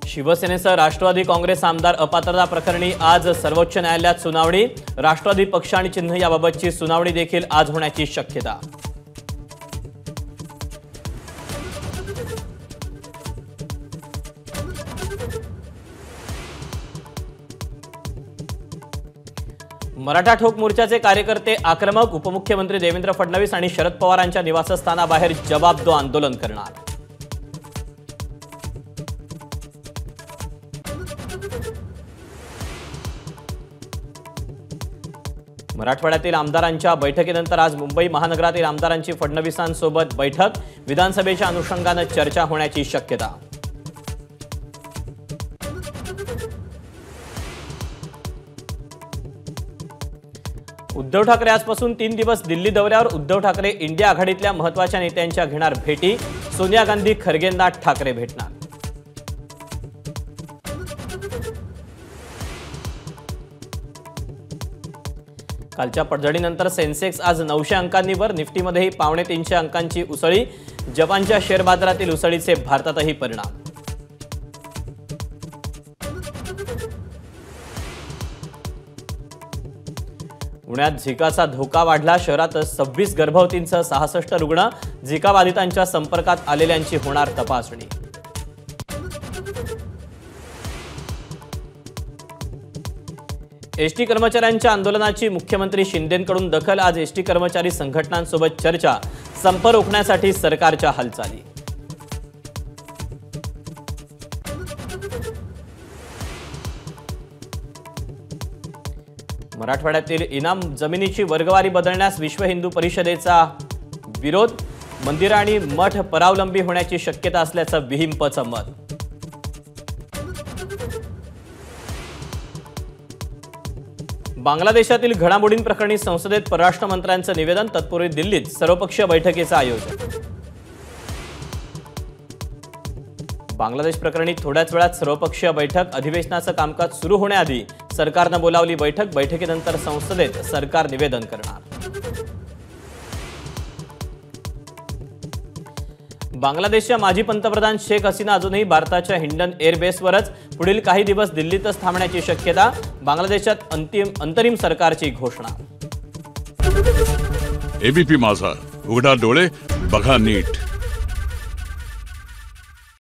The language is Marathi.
शिवसेनेसह राष्ट्रवादी काँग्रेस आमदार अपात्रता प्रकरणी आज सर्वोच्च न्यायालयात सुनावणी। राष्ट्रवादी पक्ष आणि चिन्ह याबाबतची सुनावणी देखील आज होण्याची शक्यता। मराठा ठोक मोर्चाचे कार्यकर्ते आक्रमक। उपमुख्यमंत्री देवेंद्र फडणवीस आणि शरद पवारांच्या निवासस्थानाबाहेर जवाब दो आंदोलन करणार। मराठवाड्यातील आमदारांच्या बैठकीनंतर आज मुंबई महानगरातील आमदारांची फडणवीसांसोबत बैठक। विधानसभेच्या अनुषंगाने चर्चा होण्याची शक्यता। उद्धव ठाकरे आजपासून 3 दिवस दिल्ली दौऱ्यावर। उद्धव ठाकरे इंडिया आघाडीतल्या महत्त्वाच्या नेत्यांच्या घेणार भेटी। सोनिया गांधी खरगेंना ठाकरे भेटणार। कालच्या पडझडीनंतर सेन्सेक्स आज 900 अंकांनी वर। निफ्टीमध्येही 250 अंकांची उसळी। जपानच्या शेअर बाजारातील उसळीचे भारतातही परिणाम। पुण्यात झिकाचा धोका वाढला। शहरात 26 गर्भवतींसह 66 रुग्ण। झिका बाधितांच्या संपर्कात आलेल्यांची होणार तपासणी। एसटी कर्मचाऱ्यांच्या आंदोलनाची मुख्यमंत्री शिंदेंकडून दखल। आज एसटी कर्मचारी संघटनांसोबत चर्चा। संप रोखण्यासाठी सरकारच्या हालचाली। मराठवाड्यातील इनाम जमिनीची वर्गवारी बदलण्यास विश्व हिंदू परिषदेचा विरोध। मंदिर आणि मठ परावलंबी होण्याची शक्यता असल्याचं विहिंपचं मत। बांगलादेशातील घडामोडींप्रकरणी संसदेत परराष्ट्र मंत्र्यांचं निवेदन। तत्पूर्वी दिल्लीत सर्वपक्षीय बैठकीचं आयोजन। बांगलादेश प्रकरणी थोड्याच वेळात सर्वपक्षीय बैठक। अधिवेशनाचं कामकाज सुरू होण्याआधी सरकारनं बोलावली बैठक। बैठकीनंतर संसदेत सरकार निवेदन करणार। बांगलादेशच्या माजी पंतप्रधान शेख हसीना अजूनही भारताच्या हिंडन एअरबेसवरच। पुढील काही दिवस दिल्लीतच थांबण्याची शक्यता। बांगलादेशात अंतरिम सरकारची घोषणा। एबीपी माझा, उघडा डोळे बघा नीट।